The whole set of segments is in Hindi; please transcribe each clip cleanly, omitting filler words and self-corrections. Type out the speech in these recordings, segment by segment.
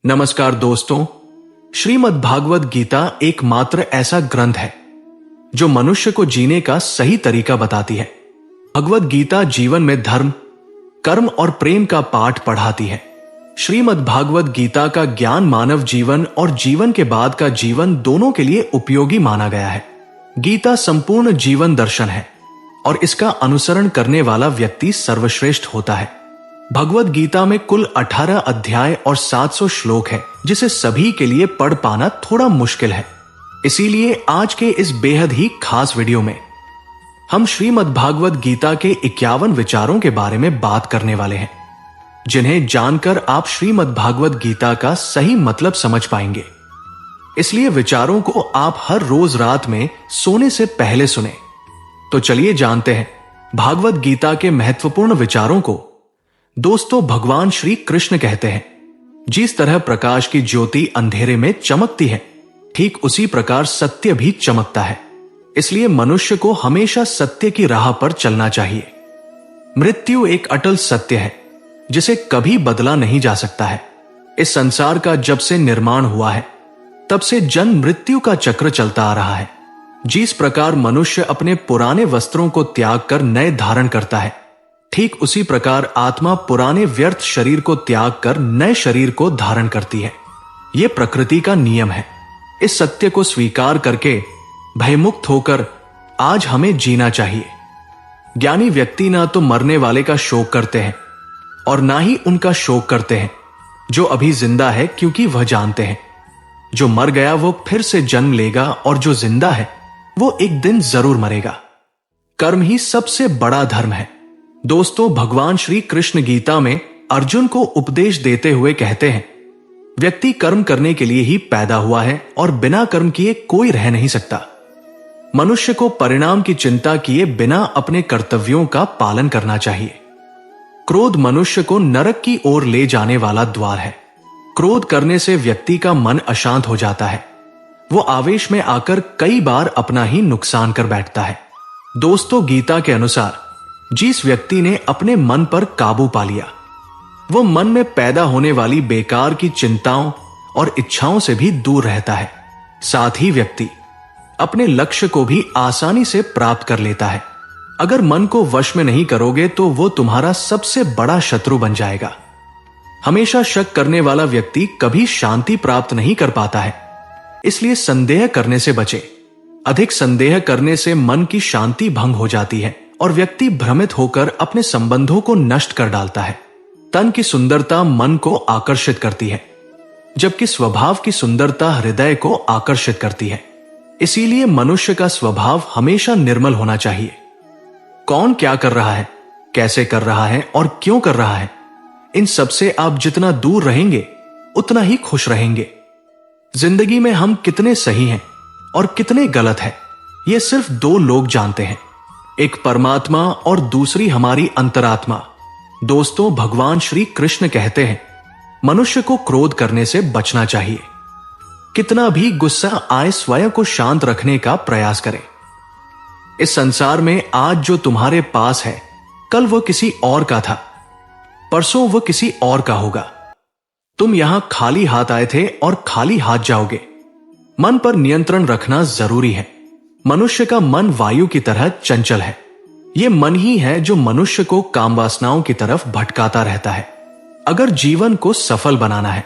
नमस्कार दोस्तों, श्रीमद् भागवत गीता एकमात्र ऐसा ग्रंथ है जो मनुष्य को जीने का सही तरीका बताती है। भगवत गीता जीवन में धर्म, कर्म और प्रेम का पाठ पढ़ाती है। श्रीमद् भागवत गीता का ज्ञान मानव जीवन और जीवन के बाद का जीवन दोनों के लिए उपयोगी माना गया है। गीता संपूर्ण जीवन दर्शन है और इसका अनुसरण करने वाला व्यक्ति सर्वश्रेष्ठ होता है। भगवत गीता में कुल 18 अध्याय और 700 श्लोक है, जिसे सभी के लिए पढ़ पाना थोड़ा मुश्किल है। इसीलिए आज के इस बेहद ही खास वीडियो में हम श्रीमद् भागवत गीता के 51 विचारों के बारे में बात करने वाले हैं, जिन्हें जानकर आप श्रीमद् भागवत गीता का सही मतलब समझ पाएंगे। इसलिए विचारों को आप हर रोज रात में सोने से पहले सुने। तो चलिए जानते हैं भागवत गीता के महत्वपूर्ण विचारों को। दोस्तों, भगवान श्री कृष्ण कहते हैं, जिस तरह प्रकाश की ज्योति अंधेरे में चमकती है, ठीक उसी प्रकार सत्य भी चमकता है। इसलिए मनुष्य को हमेशा सत्य की राह पर चलना चाहिए। मृत्यु एक अटल सत्य है जिसे कभी बदला नहीं जा सकता है। इस संसार का जब से निर्माण हुआ है, तब से जन्म मृत्यु का चक्र चलता आ रहा है। जिस प्रकार मनुष्य अपने पुराने वस्त्रों को त्याग कर नए धारण करता है, ठीक उसी प्रकार आत्मा पुराने व्यर्थ शरीर को त्याग कर नए शरीर को धारण करती है। यह प्रकृति का नियम है। इस सत्य को स्वीकार करके भयमुक्त होकर आज हमें जीना चाहिए। ज्ञानी व्यक्ति ना तो मरने वाले का शोक करते हैं और ना ही उनका शोक करते हैं जो अभी जिंदा है, क्योंकि वह जानते हैं जो मर गया वो फिर से जन्म लेगा और जो जिंदा है वो एक दिन जरूर मरेगा। कर्म ही सबसे बड़ा धर्म है। दोस्तों, भगवान श्री कृष्ण गीता में अर्जुन को उपदेश देते हुए कहते हैं, व्यक्ति कर्म करने के लिए ही पैदा हुआ है और बिना कर्म किए कोई रह नहीं सकता। मनुष्य को परिणाम की चिंता किए बिना अपने कर्तव्यों का पालन करना चाहिए। क्रोध मनुष्य को नरक की ओर ले जाने वाला द्वार है। क्रोध करने से व्यक्ति का मन अशांत हो जाता है। वो आवेश में आकर कई बार अपना ही नुकसान कर बैठता है। दोस्तों, गीता के अनुसार जिस व्यक्ति ने अपने मन पर काबू पा लिया, वो मन में पैदा होने वाली बेकार की चिंताओं और इच्छाओं से भी दूर रहता है। साथ ही व्यक्ति अपने लक्ष्य को भी आसानी से प्राप्त कर लेता है। अगर मन को वश में नहीं करोगे तो वो तुम्हारा सबसे बड़ा शत्रु बन जाएगा। हमेशा शक करने वाला व्यक्ति कभी शांति प्राप्त नहीं कर पाता है। इसलिए संदेह करने से बचे। अधिक संदेह करने से मन की शांति भंग हो जाती है और व्यक्ति भ्रमित होकर अपने संबंधों को नष्ट कर डालता है। तन की सुंदरता मन को आकर्षित करती है, जबकि स्वभाव की सुंदरता हृदय को आकर्षित करती है। इसीलिए मनुष्य का स्वभाव हमेशा निर्मल होना चाहिए। कौन क्या कर रहा है, कैसे कर रहा है और क्यों कर रहा है, इन सबसे आप जितना दूर रहेंगे उतना ही खुश रहेंगे। जिंदगी में हम कितने सही हैं और कितने गलत हैं, ये सिर्फ दो लोग जानते हैं, एक परमात्मा और दूसरी हमारी अंतरात्मा। दोस्तों, भगवान श्री कृष्ण कहते हैं, मनुष्य को क्रोध करने से बचना चाहिए। कितना भी गुस्सा आए, स्वयं को शांत रखने का प्रयास करें। इस संसार में आज जो तुम्हारे पास है, कल वो किसी और का था, परसों वो किसी और का होगा। तुम यहां खाली हाथ आए थे और खाली हाथ जाओगे। मन पर नियंत्रण रखना जरूरी है। मनुष्य का मन वायु की तरह चंचल है। यह मन ही है जो मनुष्य को काम वासनाओं की तरफ भटकाता रहता है। अगर जीवन को सफल बनाना है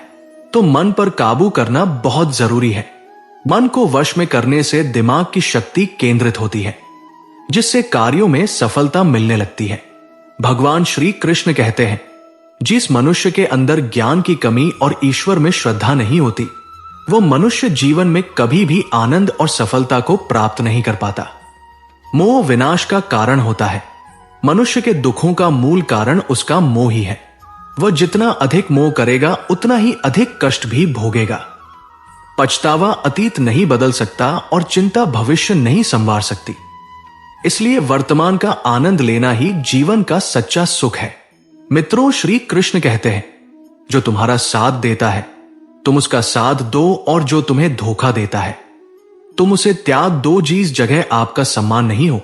तो मन पर काबू करना बहुत जरूरी है। मन को वश में करने से दिमाग की शक्ति केंद्रित होती है, जिससे कार्यों में सफलता मिलने लगती है। भगवान श्री कृष्ण कहते हैं, जिस मनुष्य के अंदर ज्ञान की कमी और ईश्वर में श्रद्धा नहीं होती, वो मनुष्य जीवन में कभी भी आनंद और सफलता को प्राप्त नहीं कर पाता। मोह विनाश का कारण होता है। मनुष्य के दुखों का मूल कारण उसका मोह ही है। वह जितना अधिक मोह करेगा उतना ही अधिक कष्ट भी भोगेगा। पछतावा अतीत नहीं बदल सकता और चिंता भविष्य नहीं संवार सकती। इसलिए वर्तमान का आनंद लेना ही जीवन का सच्चा सुख है। मित्रों, श्री कृष्ण कहते हैं, जो तुम्हारा साथ देता है तुम उसका साथ दो, और जो तुम्हें धोखा देता है तुम उसे त्याग दो। जिस जगह आपका सम्मान नहीं हो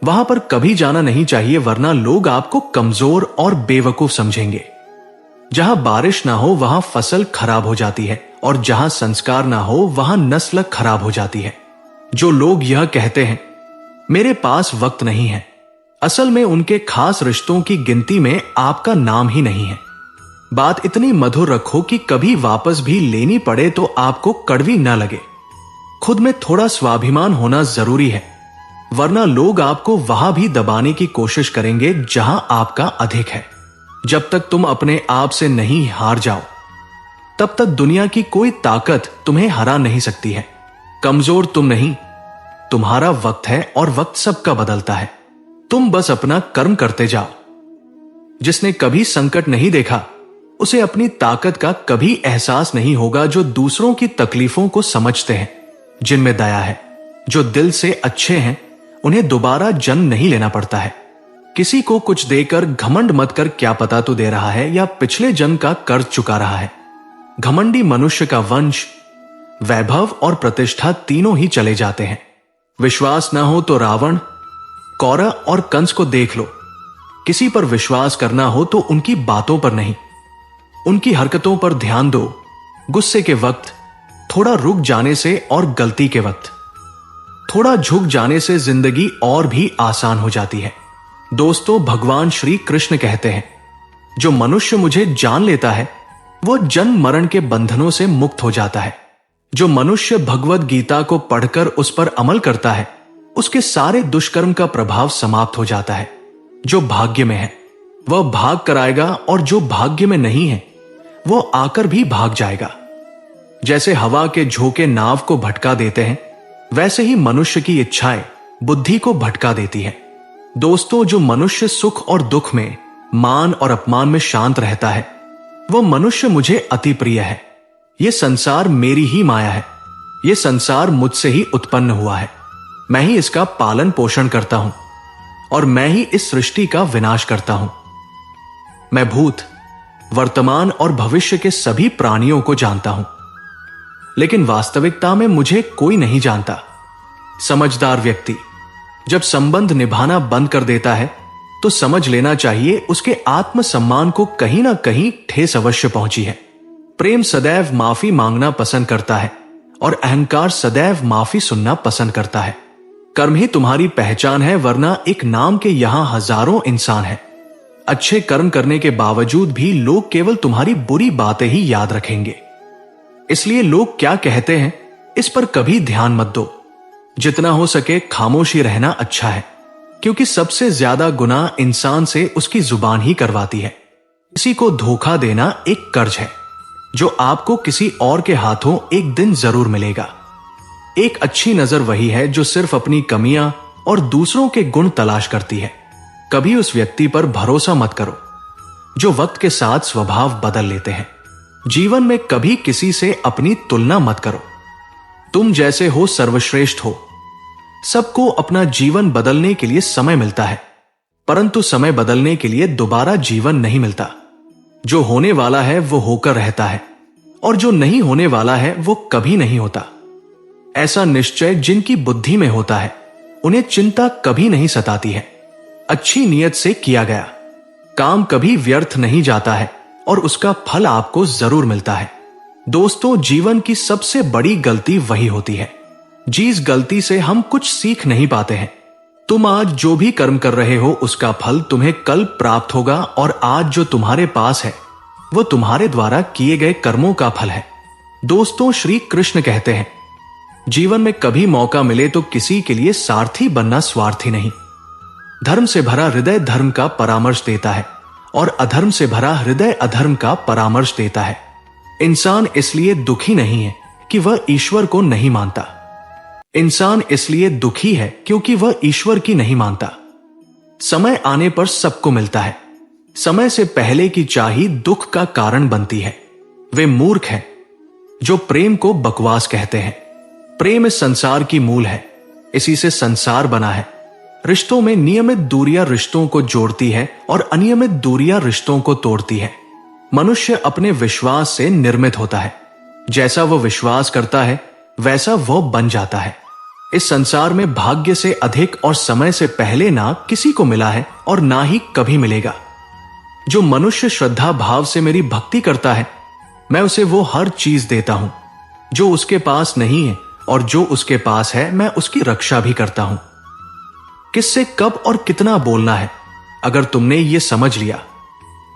वहां पर कभी जाना नहीं चाहिए, वरना लोग आपको कमजोर और बेवकूफ समझेंगे। जहां बारिश ना हो वहां फसल खराब हो जाती है, और जहां संस्कार ना हो वहां नस्ल खराब हो जाती है। जो लोग यह कहते हैं मेरे पास वक्त नहीं है, असल में उनके खास रिश्तों की गिनती में आपका नाम ही नहीं है। बात इतनी मधुर रखो कि कभी वापस भी लेनी पड़े तो आपको कड़वी ना लगे। खुद में थोड़ा स्वाभिमान होना जरूरी है, वरना लोग आपको वहां भी दबाने की कोशिश करेंगे जहां आपका अधिक है। जब तक तुम अपने आप से नहीं हार जाओ, तब तक दुनिया की कोई ताकत तुम्हें हरा नहीं सकती है। कमजोर तुम नहीं, तुम्हारा वक्त है, और वक्त सबका बदलता है। तुम बस अपना कर्म करते जाओ। जिसने कभी संकट नहीं देखा उसे अपनी ताकत का कभी एहसास नहीं होगा। जो दूसरों की तकलीफों को समझते हैं, जिनमें दया है, जो दिल से अच्छे हैं, उन्हें दोबारा जन्म नहीं लेना पड़ता है। किसी को कुछ देकर घमंड मत कर, क्या पता तू दे रहा है या पिछले जन्म का कर्ज चुका रहा है। घमंडी मनुष्य का वंश, वैभव और प्रतिष्ठा तीनों ही चले जाते हैं। विश्वास ना हो तो रावण, कौरव और कंस को देख लो। किसी पर विश्वास करना हो तो उनकी बातों पर नहीं, उनकी हरकतों पर ध्यान दो। गुस्से के वक्त थोड़ा रुक जाने से और गलती के वक्त थोड़ा झुक जाने से जिंदगी और भी आसान हो जाती है। दोस्तों, भगवान श्री कृष्ण कहते हैं, जो मनुष्य मुझे जान लेता है वो जन्म मरण के बंधनों से मुक्त हो जाता है। जो मनुष्य भगवद गीता को पढ़कर उस पर अमल करता है, उसके सारे दुष्कर्म का प्रभाव समाप्त हो जाता है। जो भाग्य में है वह भाग कर आएगा, और जो भाग्य में नहीं है वो आकर भी भाग जाएगा। जैसे हवा के झोंके नाव को भटका देते हैं, वैसे ही मनुष्य की इच्छाएं बुद्धि को भटका देती है। दोस्तों, जो मनुष्य सुख और दुख में, मान और अपमान में शांत रहता है, वो मनुष्य मुझे अति प्रिय है। ये संसार मेरी ही माया है। ये संसार मुझसे ही उत्पन्न हुआ है। मैं ही इसका पालन पोषण करता हूं, और मैं ही इस सृष्टि का विनाश करता हूं। मैं भूत, वर्तमान और भविष्य के सभी प्राणियों को जानता हूं, लेकिन वास्तविकता में मुझे कोई नहीं जानता। समझदार व्यक्ति जब संबंध निभाना बंद कर देता है तो समझ लेना चाहिए उसके आत्मसम्मान को कहीं ना कहीं ठेस अवश्य पहुंची है। प्रेम सदैव माफी मांगना पसंद करता है, और अहंकार सदैव माफी सुनना पसंद करता है। कर्म ही तुम्हारी पहचान है, वरना एक नाम के यहां हजारों इंसान हैं। अच्छे कर्म करने के बावजूद भी लोग केवल तुम्हारी बुरी बातें ही याद रखेंगे। इसलिए लोग क्या कहते हैं इस पर कभी ध्यान मत दो। जितना हो सके खामोशी रहना अच्छा है, क्योंकि सबसे ज्यादा गुनाह इंसान से उसकी जुबान ही करवाती है। किसी को धोखा देना एक कर्ज है, जो आपको किसी और के हाथों एक दिन जरूर मिलेगा। एक अच्छी नजर वही है जो सिर्फ अपनी कमियां और दूसरों के गुण तलाश करती है। कभी उस व्यक्ति पर भरोसा मत करो जो वक्त के साथ स्वभाव बदल लेते हैं। जीवन में कभी किसी से अपनी तुलना मत करो। तुम जैसे हो सर्वश्रेष्ठ हो। सबको अपना जीवन बदलने के लिए समय मिलता है, परंतु समय बदलने के लिए दोबारा जीवन नहीं मिलता। जो होने वाला है वो होकर रहता है, और जो नहीं होने वाला है वो कभी नहीं होता। ऐसा निश्चय जिनकी बुद्धि में होता है, उन्हें चिंता कभी नहीं सताती है। अच्छी नीयत से किया गया काम कभी व्यर्थ नहीं जाता है, और उसका फल आपको जरूर मिलता है। दोस्तों, जीवन की सबसे बड़ी गलती वही होती है जिस गलती से हम कुछ सीख नहीं पाते हैं। तुम आज जो भी कर्म कर रहे हो उसका फल तुम्हें कल प्राप्त होगा, और आज जो तुम्हारे पास है वो तुम्हारे द्वारा किए गए कर्मों का फल है। दोस्तों, श्री कृष्ण कहते हैं, जीवन में कभी मौका मिले तो किसी के लिए सारथी बनना स्वार्थी नहीं। धर्म से भरा हृदय धर्म का परामर्श देता है, और अधर्म से भरा हृदय अधर्म का परामर्श देता है। इंसान इसलिए दुखी नहीं है कि वह ईश्वर को नहीं मानता। इंसान इसलिए दुखी है क्योंकि वह ईश्वर की नहीं मानता। समय आने पर सबको मिलता है। समय से पहले की चाही दुख का कारण बनती है। वे मूर्ख हैं जो प्रेम को बकवास कहते हैं। प्रेम इस संसार की मूल है, इसी से संसार बना है। रिश्तों में नियमित दूरियां रिश्तों को जोड़ती है, और अनियमित दूरियां रिश्तों को तोड़ती है। मनुष्य अपने विश्वास से निर्मित होता है। जैसा वह विश्वास करता है वैसा वह बन जाता है। इस संसार में भाग्य से अधिक और समय से पहले ना किसी को मिला है और ना ही कभी मिलेगा। जो मनुष्य श्रद्धा भाव से मेरी भक्ति करता है, मैं उसे वो हर चीज देता हूं जो उसके पास नहीं है, और जो उसके पास है मैं उसकी रक्षा भी करता हूं। किससे कब और कितना बोलना है, अगर तुमने ये समझ लिया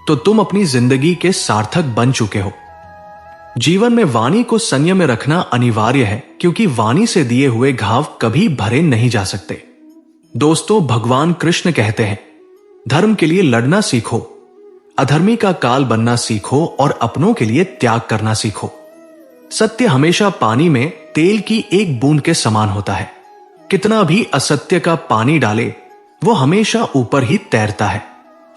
तो तुम अपनी जिंदगी के सार्थक बन चुके हो। जीवन में वाणी को संयम में रखना अनिवार्य है, क्योंकि वाणी से दिए हुए घाव कभी भरे नहीं जा सकते। दोस्तों, भगवान कृष्ण कहते हैं, धर्म के लिए लड़ना सीखो, अधर्मी का काल बनना सीखो और अपनों के लिए त्याग करना सीखो। सत्य हमेशा पानी में तेल की एक बूंद के समान होता है। कितना भी असत्य का पानी डाले, वो हमेशा ऊपर ही तैरता है।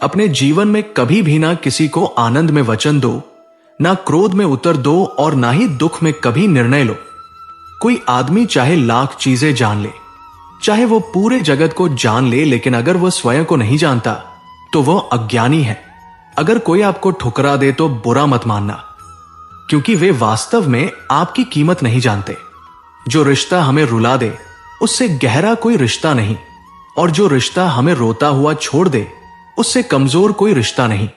अपने जीवन में कभी भी ना किसी को आनंद में वचन दो, ना क्रोध में उतर दो, और ना ही दुख में कभी निर्णय लो। कोई आदमी चाहे लाख चीजें जान ले, चाहे वो पूरे जगत को जान ले, लेकिन अगर वो स्वयं को नहीं जानता तो वो अज्ञानी है। अगर कोई आपको ठुकरा दे तो बुरा मत मानना, क्योंकि वे वास्तव में आपकी कीमत नहीं जानते। जो रिश्ता हमें रुला दे, उससे गहरा कोई रिश्ता नहीं, और जो रिश्ता हमें रोता हुआ छोड़ दे, उससे कमजोर कोई रिश्ता नहीं।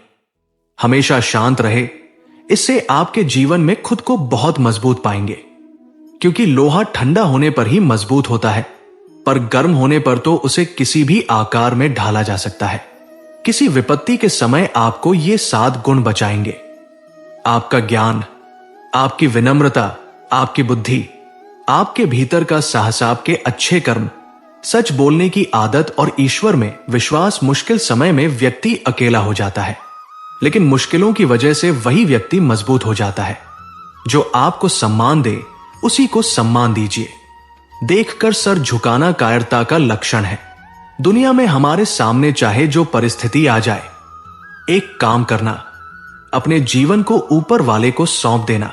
हमेशा शांत रहे, इससे आपके जीवन में खुद को बहुत मजबूत पाएंगे, क्योंकि लोहा ठंडा होने पर ही मजबूत होता है, पर गर्म होने पर तो उसे किसी भी आकार में ढाला जा सकता है। किसी विपत्ति के समय आपको ये 7 गुण बचाएंगे: आपका ज्ञान, आपकी विनम्रता, आपकी बुद्धि, आपके भीतर का साहस, आपके अच्छे कर्म, सच बोलने की आदत और ईश्वर में विश्वास। मुश्किल समय में व्यक्ति अकेला हो जाता है, लेकिन मुश्किलों की वजह से वही व्यक्ति मजबूत हो जाता है। जो आपको सम्मान दे, उसी को सम्मान दीजिए। देखकर सर झुकाना कायरता का लक्षण है। दुनिया में हमारे सामने चाहे जो परिस्थिति आ जाए, एक काम करना, अपने जीवन को ऊपर वाले को सौंप देना।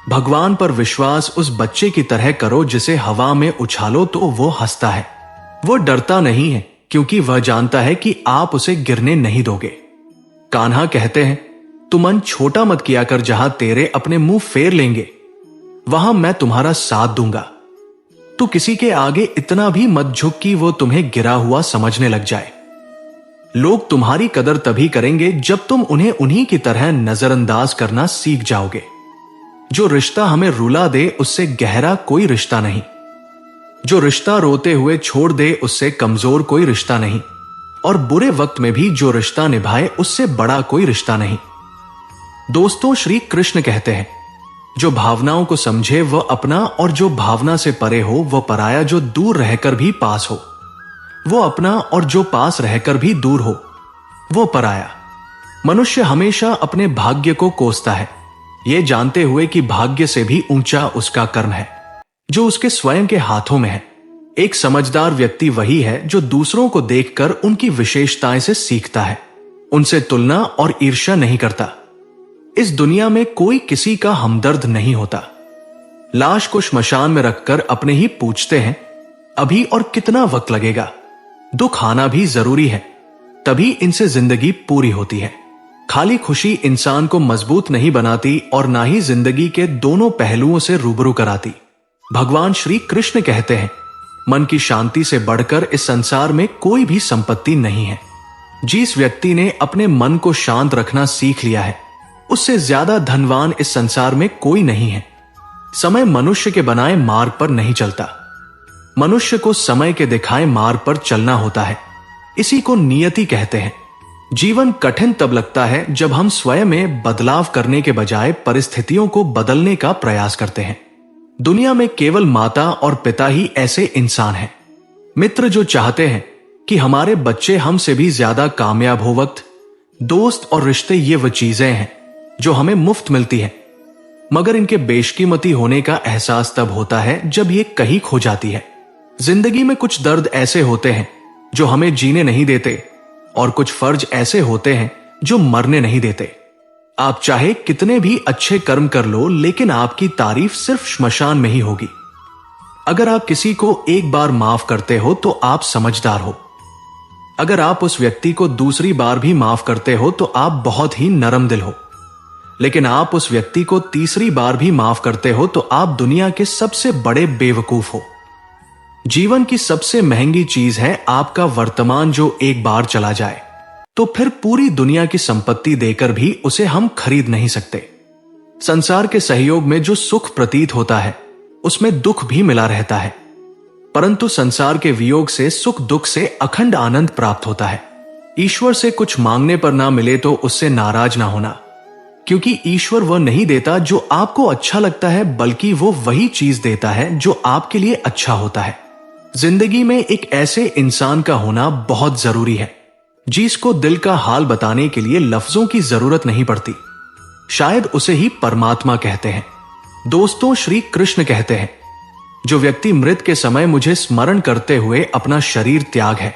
भगवान पर विश्वास उस बच्चे की तरह करो जिसे हवा में उछालो तो वो हंसता है। वो डरता नहीं है, क्योंकि वह जानता है कि आप उसे गिरने नहीं दोगे। कान्हा कहते हैं, तू मन छोटा मत किया कर, जहां तेरे अपने मुंह फेर लेंगे, वहां मैं तुम्हारा साथ दूंगा। तू किसी के आगे इतना भी मत झुक कि वो तुम्हें गिरा हुआ समझने लग जाए। लोग तुम्हारी कदर तभी करेंगे जब तुम उन्हें उन्हीं की तरह नजरअंदाज करना सीख जाओगे। जो रिश्ता हमें रुला दे, उससे गहरा कोई रिश्ता नहीं। जो रिश्ता रोते हुए छोड़ दे, उससे कमजोर कोई रिश्ता नहीं। और बुरे वक्त में भी जो रिश्ता निभाए, उससे बड़ा कोई रिश्ता नहीं। दोस्तों, श्री कृष्ण कहते हैं, जो भावनाओं को समझे वह अपना, और जो भावना से परे हो वह पराया। जो दूर रहकर भी पास हो वो अपना, और जो पास रहकर भी दूर हो वो पराया। मनुष्य हमेशा अपने भाग्य को कोसता है, ये जानते हुए कि भाग्य से भी ऊंचा उसका कर्म है, जो उसके स्वयं के हाथों में है। एक समझदार व्यक्ति वही है जो दूसरों को देखकर उनकी विशेषताएं से सीखता है, उनसे तुलना और ईर्ष्या नहीं करता। इस दुनिया में कोई किसी का हमदर्द नहीं होता। लाश को श्मशान में रखकर अपने ही पूछते हैं, अभी और कितना वक्त लगेगा। दुख आना भी जरूरी है, तभी इनसे जिंदगी पूरी होती है। खाली खुशी इंसान को मजबूत नहीं बनाती, और ना ही जिंदगी के दोनों पहलुओं से रूबरू कराती। भगवान श्री कृष्ण कहते हैं, मन की शांति से बढ़कर इस संसार में कोई भी संपत्ति नहीं है। जिस व्यक्ति ने अपने मन को शांत रखना सीख लिया है, उससे ज्यादा धनवान इस संसार में कोई नहीं है। समय मनुष्य के बनाए मार्ग पर नहीं चलता, मनुष्य को समय के दिखाए मार्ग पर चलना होता है। इसी को नियति कहते हैं। जीवन कठिन तब लगता है जब हम स्वयं में बदलाव करने के बजाय परिस्थितियों को बदलने का प्रयास करते हैं। दुनिया में केवल माता और पिता ही ऐसे इंसान हैं, मित्र जो चाहते हैं कि हमारे बच्चे हमसे भी ज्यादा कामयाब हो। वक्त, दोस्त और रिश्ते ये वो चीजें हैं जो हमें मुफ्त मिलती है, मगर इनके बेशकीमती होने का एहसास तब होता है जब ये कहीं खो जाती है। जिंदगी में कुछ दर्द ऐसे होते हैं जो हमें जीने नहीं देते, और कुछ फर्ज ऐसे होते हैं जो मरने नहीं देते। आप चाहे कितने भी अच्छे कर्म कर लो, लेकिन आपकी तारीफ सिर्फ श्मशान में ही होगी। अगर आप किसी को एक बार माफ करते हो तो आप समझदार हो। अगर आप उस व्यक्ति को दूसरी बार भी माफ करते हो तो आप बहुत ही नरम दिल हो। लेकिन आप उस व्यक्ति को तीसरी बार भी माफ करते हो तो आप दुनिया के सबसे बड़े बेवकूफ हो। जीवन की सबसे महंगी चीज है आपका वर्तमान, जो एक बार चला जाए तो फिर पूरी दुनिया की संपत्ति देकर भी उसे हम खरीद नहीं सकते। संसार के सहयोग में जो सुख प्रतीत होता है उसमें दुख भी मिला रहता है, परंतु संसार के वियोग से सुख दुख से अखंड आनंद प्राप्त होता है। ईश्वर से कुछ मांगने पर ना मिले तो उससे नाराज ना होना, क्योंकि ईश्वर वह नहीं देता जो आपको अच्छा लगता है, बल्कि वो वही चीज देता है जो आपके लिए अच्छा होता है। जिंदगी में एक ऐसे इंसान का होना बहुत जरूरी है जिसको दिल का हाल बताने के लिए लफ्जों की जरूरत नहीं पड़ती। शायद उसे ही परमात्मा कहते हैं। दोस्तों, श्री कृष्ण कहते हैं, जो व्यक्ति मृत के समय मुझे स्मरण करते हुए अपना शरीर त्याग है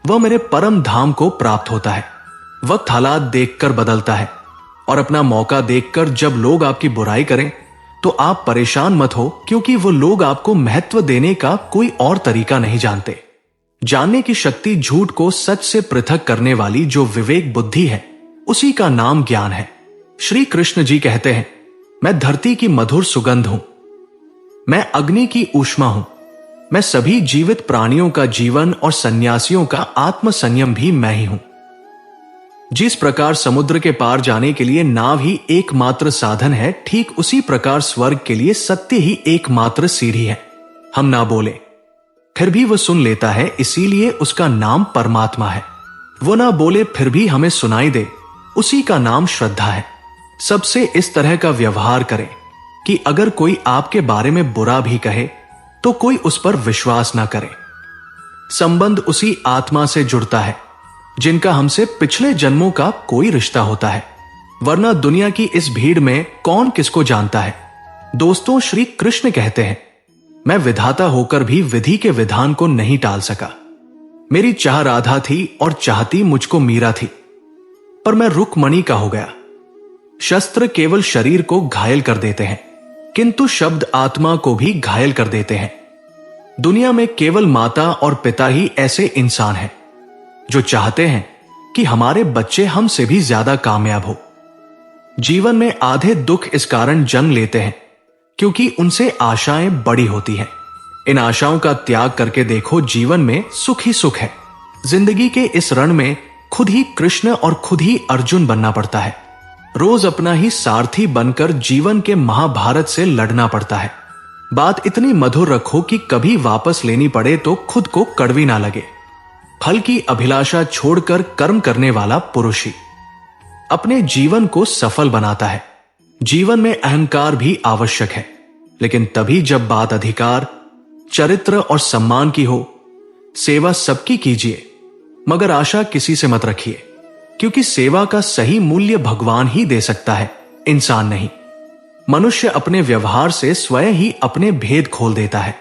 वह मेरे परम धाम को प्राप्त होता है। वक्त हालात देखकर बदलता है और अपना मौका देखकर जब लोग आपकी बुराई करें तो आप परेशान मत हो, क्योंकि वो लोग आपको महत्व देने का कोई और तरीका नहीं जानते। जानने की शक्ति झूठ को सच से पृथक करने वाली जो विवेक बुद्धि है उसी का नाम ज्ञान है। श्री कृष्ण जी कहते हैं, मैं धरती की मधुर सुगंध हूं, मैं अग्नि की ऊष्मा हूं, मैं सभी जीवित प्राणियों का जीवन और सन्यासियों का आत्म संयम भी मैं ही हूं। जिस प्रकार समुद्र के पार जाने के लिए नाव ही एकमात्र साधन है, ठीक उसी प्रकार स्वर्ग के लिए सत्य ही एकमात्र सीढ़ी है। हम ना बोले फिर भी वह सुन लेता है, इसीलिए उसका नाम परमात्मा है। वो ना बोले फिर भी हमें सुनाई दे, उसी का नाम श्रद्धा है। सबसे इस तरह का व्यवहार करें कि अगर कोई आपके बारे में बुरा भी कहे तो कोई उस पर विश्वास ना करे। संबंध उसी आत्मा से जुड़ता है जिनका हमसे पिछले जन्मों का कोई रिश्ता होता है, वरना दुनिया की इस भीड़ में कौन किसको जानता है। दोस्तों, श्री कृष्ण कहते हैं, मैं विधाता होकर भी विधि के विधान को नहीं टाल सका। मेरी चाह राधा थी और चाहती मुझको मीरा थी, पर मैं रुक्मणी का हो गया। शस्त्र केवल शरीर को घायल कर देते हैं, किंतु शब्द आत्मा को भी घायल कर देते हैं। दुनिया में केवल माता और पिता ही ऐसे इंसान हैं जो चाहते हैं कि हमारे बच्चे हमसे भी ज्यादा कामयाब हो। जीवन में आधे दुख इस कारण जन्म लेते हैं क्योंकि उनसे आशाएं बड़ी होती हैं। इन आशाओं का त्याग करके देखो, जीवन में सुख ही सुख है। जिंदगी के इस रण में खुद ही कृष्ण और खुद ही अर्जुन बनना पड़ता है। रोज अपना ही सारथी बनकर जीवन के महाभारत से लड़ना पड़ता है। बात इतनी मधुर रखो कि कभी वापस लेनी पड़े तो खुद को कड़वी ना लगे। फल की अभिलाषा छोड़कर कर्म करने वाला पुरुष ही अपने जीवन को सफल बनाता है। जीवन में अहंकार भी आवश्यक है, लेकिन तभी जब बात अधिकार, चरित्र और सम्मान की हो। सेवा सबकी कीजिए, मगर आशा किसी से मत रखिए, क्योंकि सेवा का सही मूल्य भगवान ही दे सकता है, इंसान नहीं। मनुष्य अपने व्यवहार से स्वयं ही अपने भेद खोल देता है।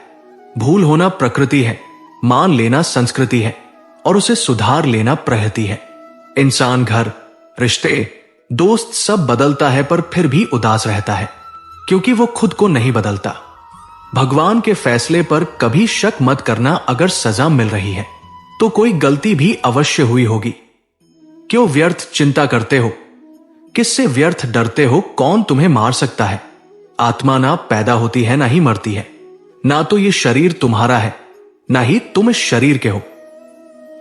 भूल होना प्रकृति है, मान लेना संस्कृति है और उसे सुधार लेना प्रहती है। इंसान घर, रिश्ते, दोस्त सब बदलता है, पर फिर भी उदास रहता है क्योंकि वो खुद को नहीं बदलता। भगवान के फैसले पर कभी शक मत करना। अगर सजा मिल रही है तो कोई गलती भी अवश्य हुई होगी। क्यों व्यर्थ चिंता करते हो? किससे व्यर्थ डरते हो? कौन तुम्हें मार सकता है? आत्मा ना पैदा होती है ना ही मरती है। ना तो ये शरीर तुम्हारा है, ना ही तुम इस शरीर के हो।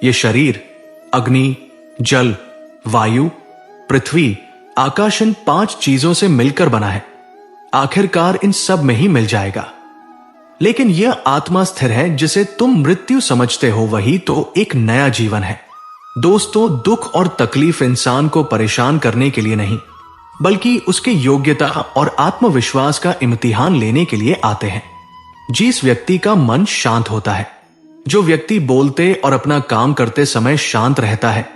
ये शरीर अग्नि, जल, वायु, पृथ्वी, आकाश, इन 5 चीजों से मिलकर बना है। आखिरकार इन सब में ही मिल जाएगा। लेकिन यह आत्मा स्थिर है, जिसे तुम मृत्यु समझते हो, वही तो एक नया जीवन है। दोस्तों, दुख और तकलीफ इंसान को परेशान करने के लिए नहीं, बल्कि उसके योग्यता और आत्मविश्वास का इम्तिहान लेने के लिए आते हैं। जिस व्यक्ति का मन शांत होता है, जो व्यक्ति बोलते और अपना काम करते समय शांत रहता है,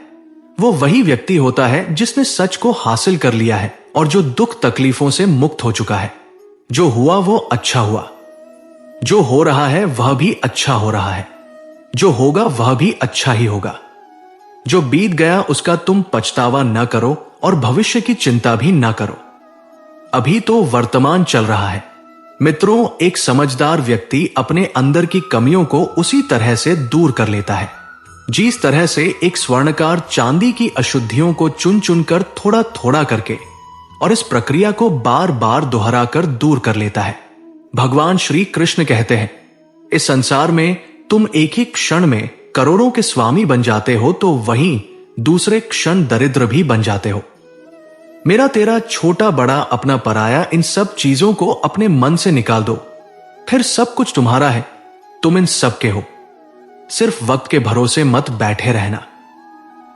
वो वही व्यक्ति होता है जिसने सच को हासिल कर लिया है और जो दुख तकलीफों से मुक्त हो चुका है। जो हुआ वो अच्छा हुआ, जो हो रहा है वह भी अच्छा हो रहा है, जो होगा वह भी अच्छा ही होगा। जो बीत गया उसका तुम पछतावा न करो और भविष्य की चिंता भी न करो। अभी तो वर्तमान चल रहा है। मित्रों, एक समझदार व्यक्ति अपने अंदर की कमियों को उसी तरह से दूर कर लेता है जिस तरह से एक स्वर्णकार चांदी की अशुद्धियों को चुन चुनकर थोड़ा थोड़ा करके और इस प्रक्रिया को बार बार दोहराकर दूर कर लेता है। भगवान श्री कृष्ण कहते हैं, इस संसार में तुम एक ही क्षण में करोड़ों के स्वामी बन जाते हो, तो वहीं दूसरे क्षण दरिद्र भी बन जाते हो। मेरा तेरा, छोटा बड़ा, अपना पराया, इन सब चीजों को अपने मन से निकाल दो, फिर सब कुछ तुम्हारा है, तुम इन सब के हो। सिर्फ वक्त के भरोसे मत बैठे रहना।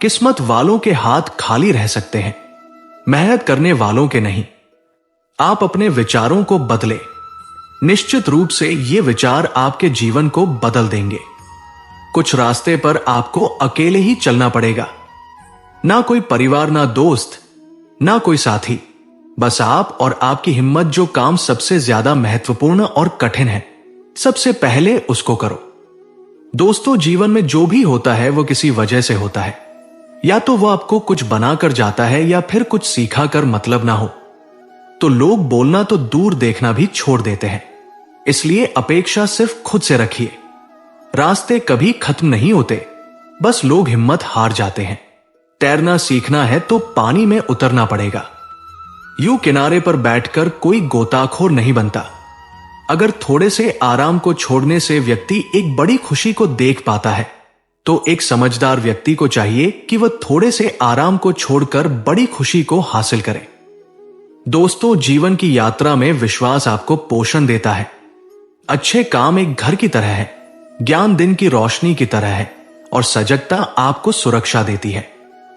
किस्मत वालों के हाथ खाली रह सकते हैं, मेहनत करने वालों के नहीं। आप अपने विचारों को बदले, निश्चित रूप से ये विचार आपके जीवन को बदल देंगे। कुछ रास्ते पर आपको अकेले ही चलना पड़ेगा, ना कोई परिवार, ना दोस्त, ना कोई साथी, बस आप और आपकी हिम्मत। जो काम सबसे ज्यादा महत्वपूर्ण और कठिन है, सबसे पहले उसको करो। दोस्तों, जीवन में जो भी होता है वो किसी वजह से होता है। या तो वो आपको कुछ बनाकर जाता है या फिर कुछ सीखा कर मतलब ना हो। तो लोग बोलना तो दूर, देखना भी छोड़ देते हैं। इसलिए अपेक्षा सिर्फ खुद से रखिए। रास्ते कभी खत्म नहीं होते, बस लोग हिम्मत हार जाते हैं। तैरना सीखना है तो पानी में उतरना पड़ेगा। यूं किनारे पर बैठकर कोई गोताखोर नहीं बनता। अगर थोड़े से आराम को छोड़ने से व्यक्ति एक बड़ी खुशी को देख पाता है, तो एक समझदार व्यक्ति को चाहिए कि वह थोड़े से आराम को छोड़कर बड़ी खुशी को हासिल करे। दोस्तों, जीवन की यात्रा में विश्वास आपको पोषण देता है। अच्छे काम एक घर की तरह है, ज्ञान दिन की रोशनी की तरह है, और सजगता आपको सुरक्षा देती है।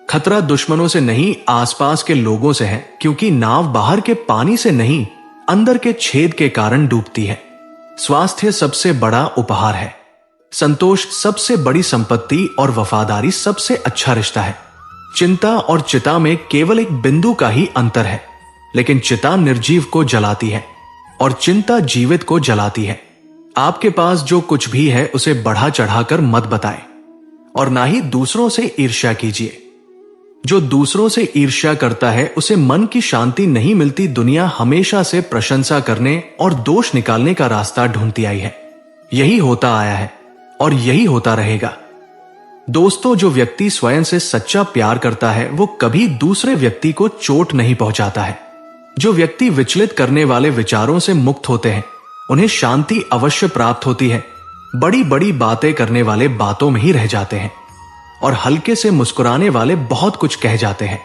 खतरा दुश्मनों से नहीं, आसपास के लोगों से है, क्योंकि नाव बाहर के पानी से नहीं, अंदर के छेद के कारण डूबती है। स्वास्थ्य सबसे बड़ा उपहार है, संतोष सबसे बड़ी संपत्ति, और वफादारी सबसे अच्छा रिश्ता है। चिंता और चिता में केवल एक बिंदु का ही अंतर है, लेकिन चिता निर्जीव को जलाती है और चिंता जीवित को जलाती है। आपके पास जो कुछ भी है उसे बढ़ा चढ़ाकर मत बताएं, और ना ही दूसरों से ईर्ष्या कीजिए। जो दूसरों से ईर्ष्या करता है उसे मन की शांति नहीं मिलती। दुनिया हमेशा से प्रशंसा करने और दोष निकालने का रास्ता ढूंढती आई है। यही होता आया है और यही होता रहेगा। दोस्तों, जो व्यक्ति स्वयं से सच्चा प्यार करता है वो कभी दूसरे व्यक्ति को चोट नहीं पहुंचाता है। जो व्यक्ति विचलित करने वाले विचारों से मुक्त होते हैं उन्हें शांति अवश्य प्राप्त होती है। बड़ी बड़ी बातें करने वाले बातों में ही रह जाते हैं, और हल्के से मुस्कुराने वाले बहुत कुछ कह जाते हैं।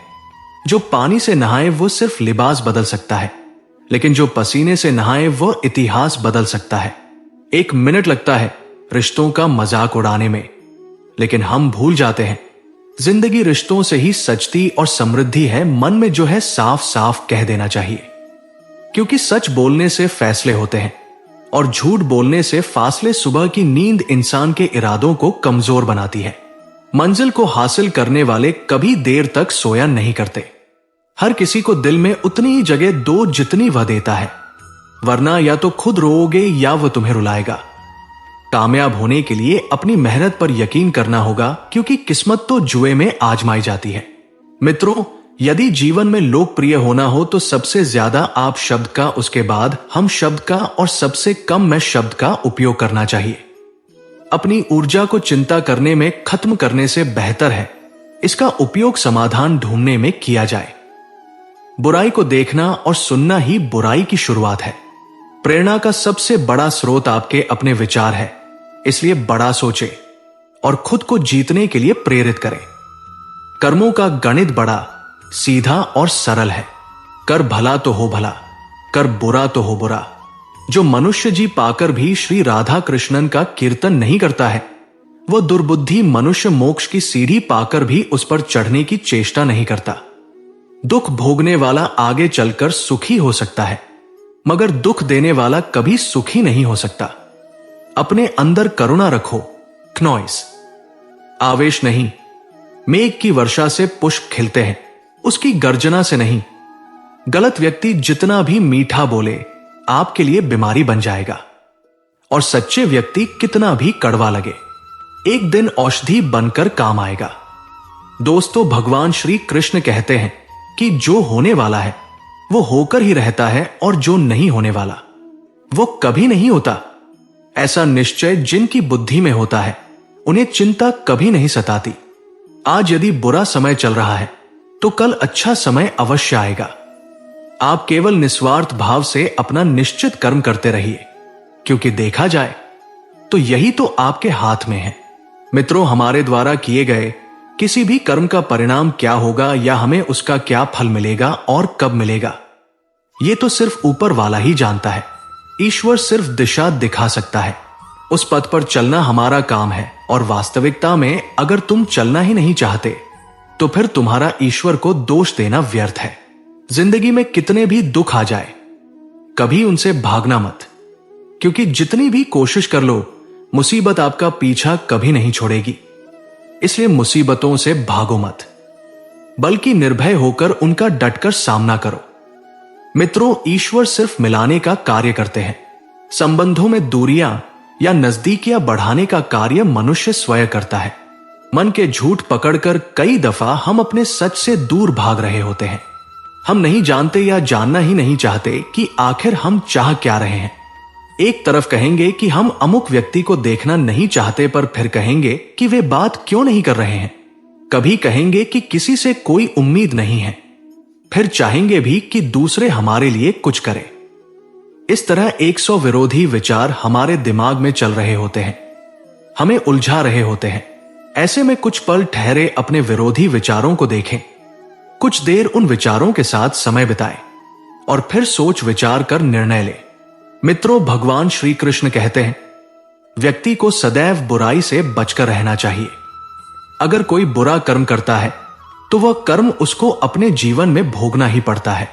जो पानी से नहाए वो सिर्फ लिबास बदल सकता है, लेकिन जो पसीने से नहाए वो इतिहास बदल सकता है। 1 मिनट लगता है रिश्तों का मजाक उड़ाने में, लेकिन हम भूल जाते हैं जिंदगी रिश्तों से ही सजती और समृद्धि है। मन में जो है साफ साफ कह देना चाहिए, क्योंकि सच बोलने से फैसले होते हैं और झूठ बोलने से फासले। सुबह की नींद इंसान के इरादों को कमजोर बनाती है। मंजिल को हासिल करने वाले कभी देर तक सोया नहीं करते। हर किसी को दिल में उतनी ही जगह दो जितनी वह देता है, वरना या तो खुद रोओगे या वह तुम्हें रुलाएगा। कामयाब होने के लिए अपनी मेहनत पर यकीन करना होगा, क्योंकि किस्मत तो जुए में आजमाई जाती है। मित्रों, यदि जीवन में लोकप्रिय होना हो तो सबसे ज्यादा आप शब्द का, उसके बाद हम शब्द का, और सबसे कम मैं शब्द का उपयोग करना चाहिए। अपनी ऊर्जा को चिंता करने में खत्म करने से बेहतर है इसका उपयोग समाधान ढूंढने में किया जाए। बुराई को देखना और सुनना ही बुराई की शुरुआत है। प्रेरणा का सबसे बड़ा स्रोत आपके अपने विचार है, इसलिए बड़ा सोचे और खुद को जीतने के लिए प्रेरित करें। कर्मों का गणित बड़ा सीधा और सरल है। कर भला तो हो भला, कर बुरा तो हो बुरा। जो मनुष्य जी पाकर भी श्री राधा कृष्णन का कीर्तन नहीं करता है, वह दुर्बुद्धि मनुष्य मोक्ष की सीढ़ी पाकर भी उस पर चढ़ने की चेष्टा नहीं करता। दुख भोगने वाला आगे चलकर सुखी हो सकता है, मगर दुख देने वाला कभी सुखी नहीं हो सकता। अपने अंदर करुणा रखो, क्नॉइस, आवेश नहीं। मेघ की वर्षा से पुष्प खिलते हैं, उसकी गर्जना से नहीं। गलत व्यक्ति जितना भी मीठा बोले आपके लिए बीमारी बन जाएगा, और सच्चे व्यक्ति कितना भी कड़वा लगे एक दिन औषधि बनकर काम आएगा। दोस्तों, भगवान श्री कृष्ण कहते हैं कि जो होने वाला है वो होकर ही रहता है, और जो नहीं होने वाला वो कभी नहीं होता। ऐसा निश्चय जिनकी बुद्धि में होता है उन्हें चिंता कभी नहीं सताती। आज यदि बुरा समय चल रहा है तो कल अच्छा समय अवश्य आएगा। आप केवल निस्वार्थ भाव से अपना निश्चित कर्म करते रहिए, क्योंकि देखा जाए तो यही तो आपके हाथ में है। मित्रों, हमारे द्वारा किए गए किसी भी कर्म का परिणाम क्या होगा या हमें उसका क्या फल मिलेगा और कब मिलेगा, ये तो सिर्फ ऊपर वाला ही जानता है। ईश्वर सिर्फ दिशा दिखा सकता है। उस पथ पर चलना हमारा काम है, और वास्तविकता में अगर तुम चलना ही नहीं चाहते तो फिर तुम्हारा ईश्वर को दोष देना व्यर्थ है। जिंदगी में कितने भी दुख आ जाए, कभी उनसे भागना मत, क्योंकि जितनी भी कोशिश कर लो मुसीबत आपका पीछा कभी नहीं छोड़ेगी। इसलिए मुसीबतों से भागो मत, बल्कि निर्भय होकर उनका डटकर सामना करो। मित्रों, ईश्वर सिर्फ मिलाने का कार्य करते हैं। संबंधों में दूरियां या नजदीकियां बढ़ाने का कार्य मनुष्य स्वयं करता है। मन के झूठ पकड़कर कई दफा हम अपने सच से दूर भाग रहे होते हैं। हम नहीं जानते या जानना ही नहीं चाहते कि आखिर हम चाह क्या रहे हैं। एक तरफ कहेंगे कि हम अमुक व्यक्ति को देखना नहीं चाहते, पर फिर कहेंगे कि वे बात क्यों नहीं कर रहे हैं। कभी कहेंगे कि किसी से कोई उम्मीद नहीं है, फिर चाहेंगे भी कि दूसरे हमारे लिए कुछ करें। इस तरह 100 विरोधी विचार हमारे दिमाग में चल रहे होते हैं, हमें उलझा रहे होते हैं। ऐसे में कुछ पल ठहरे अपने विरोधी विचारों को देखें, कुछ देर उन विचारों के साथ समय बिताएं और फिर सोच विचार कर निर्णय लें। मित्रों, भगवान श्री कृष्ण कहते हैं, व्यक्ति को सदैव बुराई से बचकर रहना चाहिए। अगर कोई बुरा कर्म करता है तो वह कर्म उसको अपने जीवन में भोगना ही पड़ता है।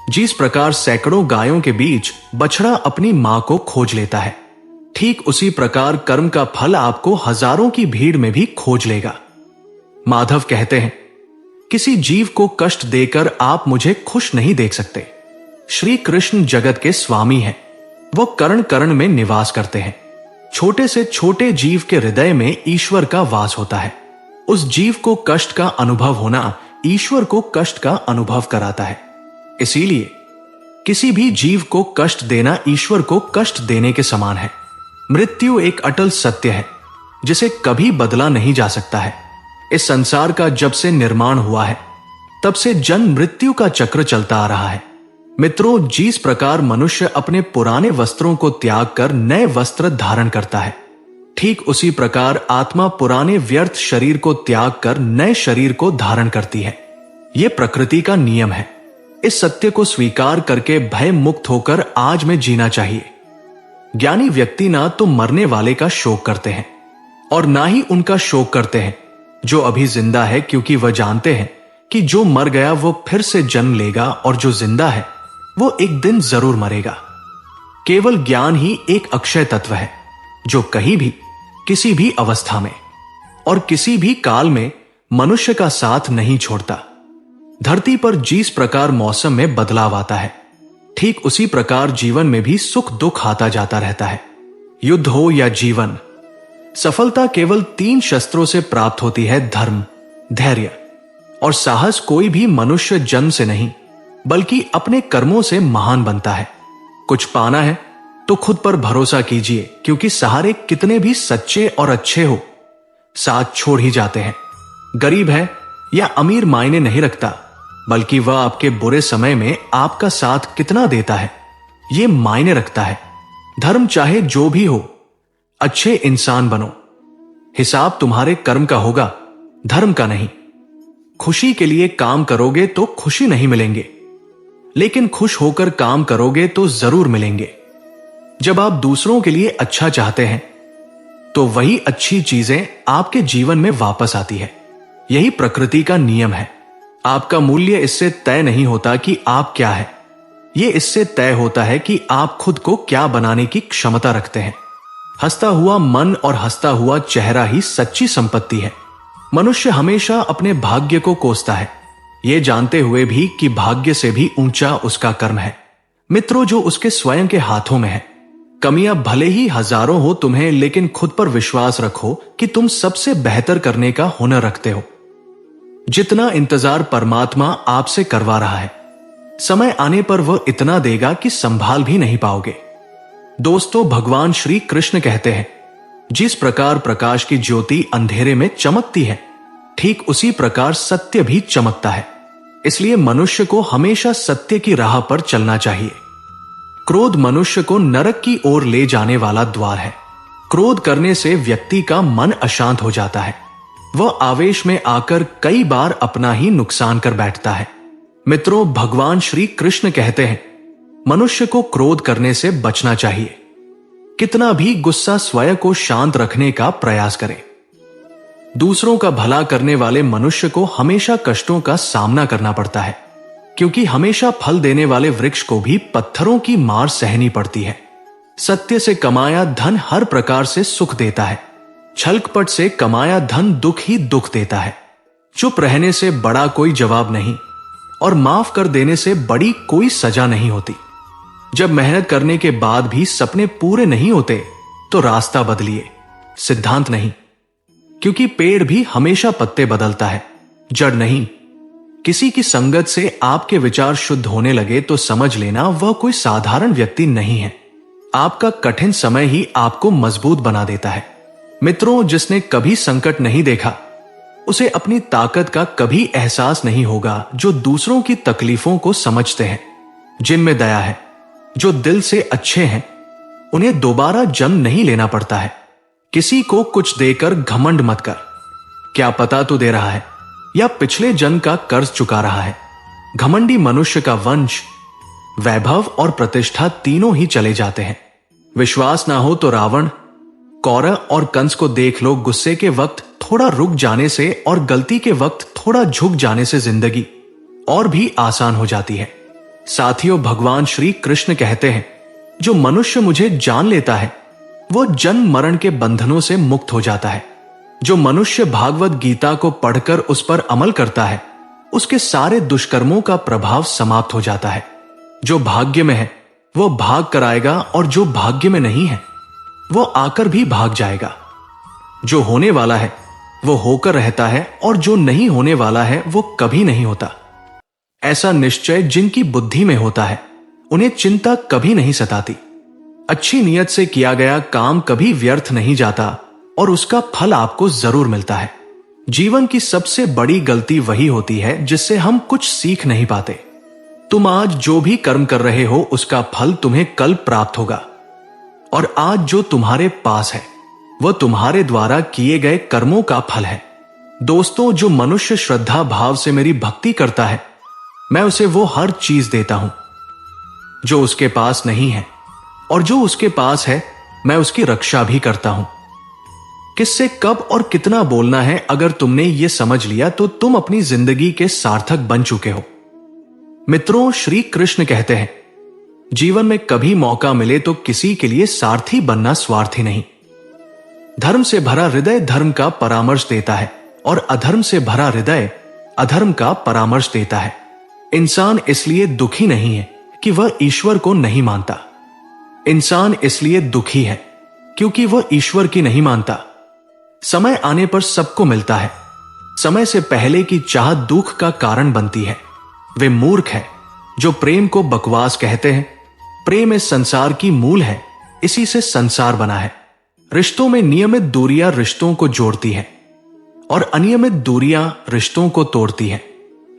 जिस प्रकार सैकड़ों गायों के बीच बछड़ा अपनी मां को खोज लेता है, ठीक उसी प्रकार कर्म का फल आपको हजारों की भीड़ में भी खोज लेगा। माधव कहते हैं, किसी जीव को कष्ट देकर आप मुझे खुश नहीं देख सकते। श्री कृष्ण जगत के स्वामी हैं, वो कर्ण कर्ण में निवास करते हैं। छोटे से छोटे जीव के हृदय में ईश्वर का वास होता है। उस जीव को कष्ट का अनुभव होना ईश्वर को कष्ट का अनुभव कराता है। इसीलिए किसी भी जीव को कष्ट देना ईश्वर को कष्ट देने के समान है। मृत्यु एक अटल सत्य है जिसे कभी बदला नहीं जा सकता है। इस संसार का जब से निर्माण हुआ है तब से जन्म मृत्यु का चक्र चलता आ रहा है। मित्रों, जिस प्रकार मनुष्य अपने पुराने वस्त्रों को त्याग कर नए वस्त्र धारण करता है, ठीक उसी प्रकार आत्मा पुराने व्यर्थ शरीर को त्याग कर नए शरीर को धारण करती है। यह प्रकृति का नियम है। इस सत्य को स्वीकार करके भय मुक्त होकर आज में जीना चाहिए। ज्ञानी व्यक्ति ना तो मरने वाले का शोक करते हैं और ना ही उनका शोक करते हैं जो अभी जिंदा है, क्योंकि वह जानते हैं कि जो मर गया वो फिर से जन्म लेगा और जो जिंदा है वो एक दिन जरूर मरेगा। केवल ज्ञान ही एक अक्षय तत्व है जो कहीं भी, किसी भी अवस्था में और किसी भी काल में मनुष्य का साथ नहीं छोड़ता। धरती पर जिस प्रकार मौसम में बदलाव आता है, ठीक उसी प्रकार जीवन में भी सुख दुख आता जाता रहता है। युद्ध हो या जीवन, सफलता केवल 3 शस्त्रों से प्राप्त होती है, धर्म, धैर्य और साहस। कोई भी मनुष्य जन्म से नहीं बल्कि अपने कर्मों से महान बनता है। कुछ पाना है तो खुद पर भरोसा कीजिए, क्योंकि सहारे कितने भी सच्चे और अच्छे हो, साथ छोड़ ही जाते हैं। गरीब है या अमीर मायने नहीं रखता, बल्कि वह आपके बुरे समय में आपका साथ कितना देता है ये मायने रखता है। धर्म चाहे जो भी हो, अच्छे इंसान बनो। हिसाब तुम्हारे कर्म का होगा, धर्म का नहीं। खुशी के लिए काम करोगे तो खुशी नहीं मिलेंगे, लेकिन खुश होकर काम करोगे तो जरूर मिलेंगे। जब आप दूसरों के लिए अच्छा चाहते हैं तो वही अच्छी चीजें आपके जीवन में वापस आती है। यही प्रकृति का नियम है। आपका मूल्य इससे तय नहीं होता कि आप क्या है, यह इससे तय होता है कि आप खुद को क्या बनाने की क्षमता रखते हैं। हंसता हुआ मन और हंसता हुआ चेहरा ही सच्ची संपत्ति है। मनुष्य हमेशा अपने भाग्य को कोसता है, ये जानते हुए भी कि भाग्य से भी ऊंचा उसका कर्म है। मित्रों, जो उसके स्वयं के हाथों में है। कमियां भले ही हजारों हो तुम्हें, लेकिन खुद पर विश्वास रखो कि तुम सबसे बेहतर करने का हुनर रखते हो। जितना इंतजार परमात्मा आपसे करवा रहा है, समय आने पर वह इतना देगा कि संभाल भी नहीं पाओगे। दोस्तों, भगवान श्री कृष्ण कहते हैं, जिस प्रकार प्रकाश की ज्योति अंधेरे में चमकती है, ठीक उसी प्रकार सत्य भी चमकता है। इसलिए मनुष्य को हमेशा सत्य की राह पर चलना चाहिए। क्रोध मनुष्य को नरक की ओर ले जाने वाला द्वार है। क्रोध करने से व्यक्ति का मन अशांत हो जाता है। वह आवेश में आकर कई बार अपना ही नुकसान कर बैठता है। मित्रों, भगवान श्री कृष्ण कहते हैं, मनुष्य को क्रोध करने से बचना चाहिए। कितना भी गुस्सा स्वयं को शांत रखने का प्रयास करें। दूसरों का भला करने वाले मनुष्य को हमेशा कष्टों का सामना करना पड़ता है, क्योंकि हमेशा फल देने वाले वृक्ष को भी पत्थरों की मार सहनी पड़ती है। सत्य से कमाया धन हर प्रकार से सुख देता है, छलकपट से कमाया धन दुख ही दुख देता है। चुप रहने से बड़ा कोई जवाब नहीं और माफ कर देने से बड़ी कोई सजा नहीं होती। जब मेहनत करने के बाद भी सपने पूरे नहीं होते तो रास्ता बदलिए, सिद्धांत नहीं, क्योंकि पेड़ भी हमेशा पत्ते बदलता है, जड़ नहीं। किसी की संगत से आपके विचार शुद्ध होने लगे तो समझ लेना वह कोई साधारण व्यक्ति नहीं है। आपका कठिन समय ही आपको मजबूत बना देता है। मित्रों, जिसने कभी संकट नहीं देखा उसे अपनी ताकत का कभी एहसास नहीं होगा। जो दूसरों की तकलीफों को समझते हैं, जिनमें दया है, जो दिल से अच्छे हैं, उन्हें दोबारा जन्म नहीं लेना पड़ता है। किसी को कुछ देकर घमंड मत कर। क्या पता तू दे रहा है या पिछले जन्म का कर्ज चुका रहा है। घमंडी मनुष्य का वंश, वैभव और प्रतिष्ठा तीनों ही चले जाते हैं। विश्वास ना हो तो रावण, कौरव और कंस को देख लो। गुस्से के वक्त थोड़ा रुक जाने से और गलती के वक्त थोड़ा झुक जाने से जिंदगी और भी आसान हो जाती है। साथियों, भगवान श्री कृष्ण कहते हैं, जो मनुष्य मुझे जान लेता है वो जन्म मरण के बंधनों से मुक्त हो जाता है। जो मनुष्य भागवत गीता को पढ़कर उस पर अमल करता है उसके सारे दुष्कर्मों का प्रभाव समाप्त हो जाता है। जो भाग्य में है वो भाग कर आएगा और जो भाग्य में नहीं है वो आकर भी भाग जाएगा। जो होने वाला है वो होकर रहता है और जो नहीं होने वाला है वो कभी नहीं होता। ऐसा निश्चय जिनकी बुद्धि में होता है उन्हें चिंता कभी नहीं सताती। अच्छी नीयत से किया गया काम कभी व्यर्थ नहीं जाता और उसका फल आपको जरूर मिलता है। जीवन की सबसे बड़ी गलती वही होती है जिससे हम कुछ सीख नहीं पाते। तुम आज जो भी कर्म कर रहे हो उसका फल तुम्हें कल प्राप्त होगा, और आज जो तुम्हारे पास है वह तुम्हारे द्वारा किए गए कर्मों का फल है। दोस्तों, जो मनुष्य श्रद्धा भाव से मेरी भक्ति करता है मैं उसे वो हर चीज देता हूं जो उसके पास नहीं है, और जो उसके पास है मैं उसकी रक्षा भी करता हूं। किससे कब और कितना बोलना है, अगर तुमने ये समझ लिया तो तुम अपनी जिंदगी के सार्थक बन चुके हो। मित्रों, श्री कृष्ण कहते हैं, जीवन में कभी मौका मिले तो किसी के लिए सारथी बनना स्वार्थी नहीं। धर्म से भरा हृदय धर्म का परामर्श देता है और अधर्म से भरा हृदय अधर्म का परामर्श देता है। इंसान इसलिए दुखी नहीं है कि वह ईश्वर को नहीं मानता। इंसान इसलिए दुखी है क्योंकि वह ईश्वर की नहीं मानता। समय आने पर सबको मिलता है। समय से पहले की चाह दुख का कारण बनती है। वे मूर्ख है जो प्रेम को बकवास कहते हैं। प्रेम इस संसार की मूल है, इसी से संसार बना है। रिश्तों में नियमित दूरियां रिश्तों को जोड़ती है और अनियमित दूरियां रिश्तों को तोड़ती है।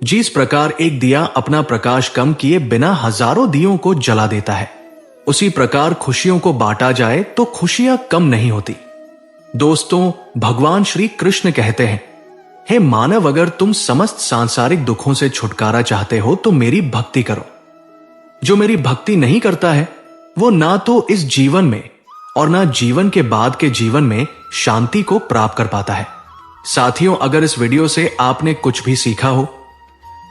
जिस प्रकार एक दिया अपना प्रकाश कम किए बिना हजारों दियों को जला देता है, उसी प्रकार खुशियों को बांटा जाए तो खुशियां कम नहीं होती। दोस्तों, भगवान श्री कृष्ण कहते हैं, हे मानव, अगर तुम समस्त सांसारिक दुखों से छुटकारा चाहते हो तो मेरी भक्ति करो। जो मेरी भक्ति नहीं करता है वो ना तो इस जीवन में और ना जीवन के बाद के जीवन में शांति को प्राप्त कर पाता है। साथियों, अगर इस वीडियो से आपने कुछ भी सीखा हो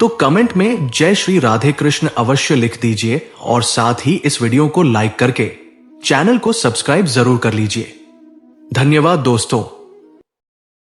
तो कमेंट में जय श्री राधे कृष्ण अवश्य लिख दीजिए और साथ ही इस वीडियो को लाइक करके चैनल को सब्सक्राइब जरूर कर लीजिए। धन्यवाद दोस्तों।